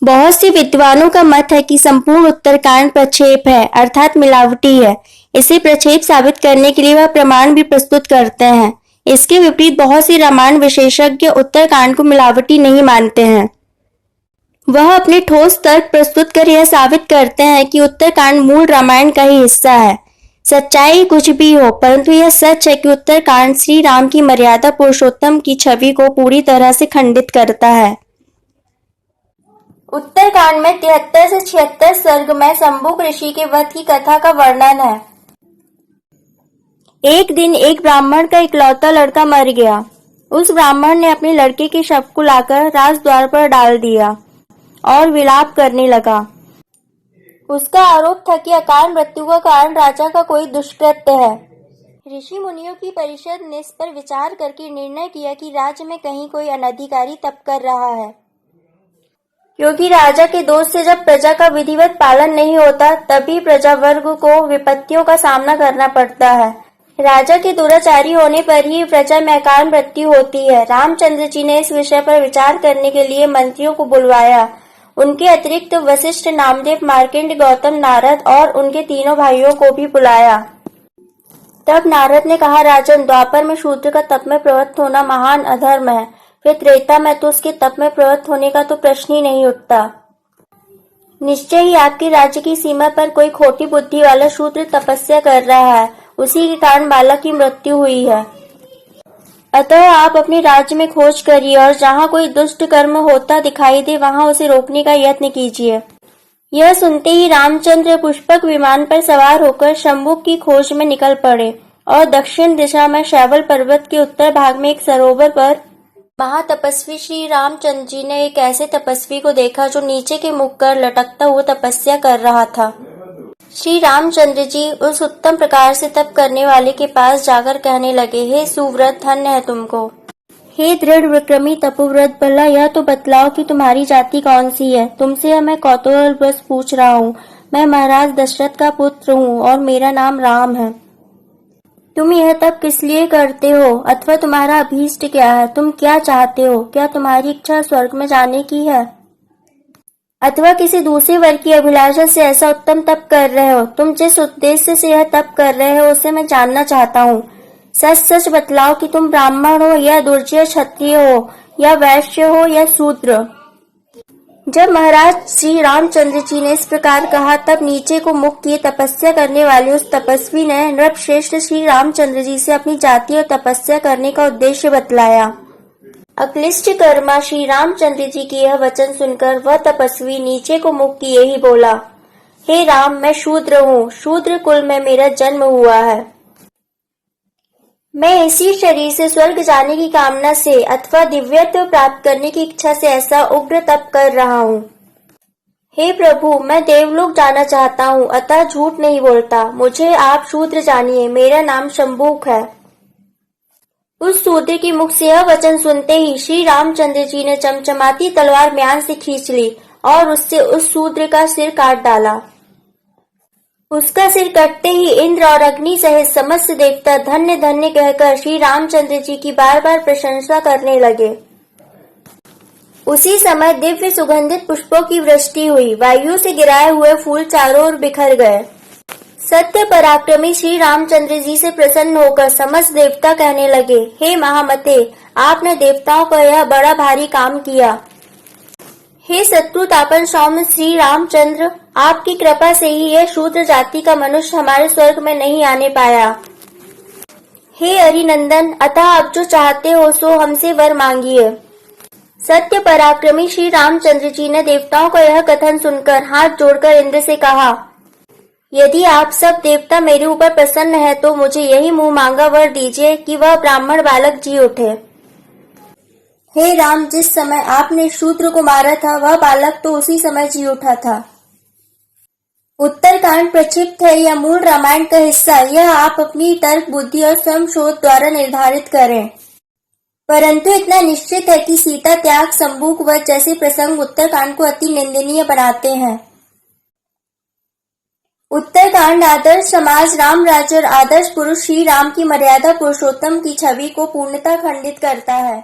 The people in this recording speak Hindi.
बहुत से विद्वानों का मत है कि संपूर्ण उत्तरकांड प्रक्षेप है, अर्थात मिलावटी है। इसे प्रक्षेप साबित करने के लिए वह प्रमाण भी प्रस्तुत करते हैं। इसके विपरीत बहुत से रामायण विशेषज्ञ उत्तरकांड को मिलावटी नहीं मानते हैं। वह अपने ठोस तर्क प्रस्तुत कर यह साबित करते हैं कि उत्तरकांड मूल रामायण का ही हिस्सा है। सच्चाई कुछ भी हो, परंतु यह सच है कि उत्तरकांड श्री राम की मर्यादा पुरुषोत्तम की छवि को पूरी तरह से खंडित करता है। उत्तरकांड में 73 से 76 सर्ग में शंभुक ऋषि के वध की कथा का वर्णन है। एक दिन एक ब्राह्मण का इकलौता लड़का मर गया। उस ब्राह्मण ने अपने लड़के के शव को लाकर राजद्वार पर डाल दिया और विलाप करने लगा। उसका आरोप था कि अकाल मृत्यु का कारण राजा का कोई दुष्कृत्य है। ऋषि मुनियों की परिषद ने इस पर विचार करके निर्णय किया कि राज्य में कहीं कोई अनधिकारी तप कर रहा है, क्योंकि राजा के दोष से जब प्रजा का विधिवत पालन नहीं होता तभी प्रजा वर्ग को विपत्तियों का सामना करना पड़ता है। राजा के दुराचारी होने पर ही प्रजा में अकाल मृत्यु होती है। रामचंद्र जी ने इस विषय पर विचार करने के लिए मंत्रियों को बुलवाया। उनके अतिरिक्त वशिष्ठ, नामदेव, मार्कंड, गौतम, नारद और उनके तीनों भाइयों को भी बुलाया। तब नारद ने कहा, राजन, द्वापर में शूद्र का तप में प्रवृत्त होना महान अधर्म है। फिर त्रेता में तो उसके तप में प्रवृत्त होने का तो प्रश्न ही नहीं उठता। निश्चय ही आपके राज्य की सीमा पर कोई खोटी बुद्धि वाला शूद्र तपस्या कर रहा है। उसी के कारण बालक की मृत्यु हुई है। अतः आप अपने राज्य में खोज करिए और जहाँ कोई दुष्ट कर्म होता दिखाई दे वहाँ उसे रोकने का यत्न कीजिए। यह सुनते ही रामचंद्र पुष्पक विमान पर सवार होकर शंभुक की खोज में निकल पड़े और दक्षिण दिशा में शैवल पर्वत के उत्तर भाग में एक सरोवर पर महातपस्वी श्री रामचंद्र जी ने एक ऐसे तपस्वी को देखा जो नीचे के मुख कर लटकता हुआ तपस्या कर रहा था। श्री रामचंद्र जी उस उत्तम प्रकार से तप करने वाले के पास जाकर कहने लगे, हे सुव्रत, धन्य है तुमको। हे दृढ़ विक्रमी तपोव्रत, भला यह तो बतलाओ कि तुम्हारी जाति कौन सी है। तुमसे मैं कौतूहलवश पूछ रहा हूँ। मैं महाराज दशरथ का पुत्र हूँ और मेरा नाम राम है। तुम यह तप किस लिए करते हो, अथवा तुम्हारा अभीष्ट क्या है? तुम क्या चाहते हो? क्या तुम्हारी इच्छा स्वर्ग में जाने की है, अथवा किसी दूसरे वर्ग की अभिलाषा से ऐसा उत्तम तप कर रहे हो? तुम जिस उद्देश्य से यह तप कर रहे हो उसे मैं जानना चाहता हूँ। सच सच बतलाओ कि तुम ब्राह्मण हो या दुर्जय क्षत्रिय हो या वैश्य हो या शूद्र। जब महाराज श्री रामचंद्र जी ने इस प्रकार कहा तब नीचे को मुख किए तपस्या करने वाले उस तपस्वी ने नृपश्रेष्ठ श्री रामचंद्र जी से अपनी जाति और तपस्या करने का उद्देश्य बतलाया। अक्लिष्ट कर्मा श्री रामचंद्र जी की यह वचन सुनकर वह तपस्वी नीचे को मुख किए ही बोला, हे राम, मैं शूद्र हूँ। शूद्र कुल में मेरा जन्म हुआ है। मैं इसी शरीर से स्वर्ग जाने की कामना से अथवा दिव्यत्व प्राप्त करने की इच्छा से ऐसा उग्र तप कर रहा हूँ। हे प्रभु, मैं देवलोक जाना चाहता हूँ, अतः झूठ नहीं बोलता। मुझे आप शूद्र जानिए। मेरा नाम शंभुक है। उस शूद्र के मुख से यह वचन सुनते ही श्री रामचंद्र जी ने चमचमाती तलवार म्यान से खींच ली और उससे उस शूद्र का सिर काट डाला। उसका सिर कटते ही इंद्र और अग्नि सहित समस्त देवता धन्य धन्य कहकर श्री रामचंद्र जी की बार बार प्रशंसा करने लगे। उसी समय दिव्य सुगंधित पुष्पों की वृष्टि हुई। वायु से गिराए हुए फूल चारों ओर बिखर गए। सत्य पराक्रमी श्री रामचंद्र जी से प्रसन्न होकर समस्त देवता कहने लगे, हे महामते, आपने देवताओं का यह बड़ा भारी काम किया। हे शत्रुतापन सौम्य श्री रामचंद्र, आपकी कृपा से ही यह शूद्र जाति का मनुष्य हमारे स्वर्ग में नहीं आने पाया। हे अरिनंदन, अतः आप जो चाहते हो सो हमसे वर मांगिए। सत्य पराक्रमी श्री रामचंद्र जी ने देवताओं का यह कथन सुनकर हाथ जोड़कर इंद्र से कहा, यदि आप सब देवता मेरे ऊपर प्रसन्न है तो मुझे यही मुंह मांगा वर दीजिए कि वह ब्राह्मण बालक जी उठे। हे राम, जिस समय आपने शूद्र को मारा था वह बालक तो उसी समय जी उठा था। उत्तरकांड प्रक्षिप्त है या मूल रामायण का हिस्सा, यह आप अपनी तर्क बुद्धि और स्वयं शोध द्वारा निर्धारित करें। परंतु इतना निश्चित है कि सीता त्याग, शंभुक वध जैसे प्रसंग उत्तरकांड को अति निंदनीय बनाते हैं। उत्तरकांड आदर्श समाज, राम राज्य और आदर्श पुरुष श्री राम की मर्यादा पुरुषोत्तम की छवि को पूर्णतः खंडित करता है।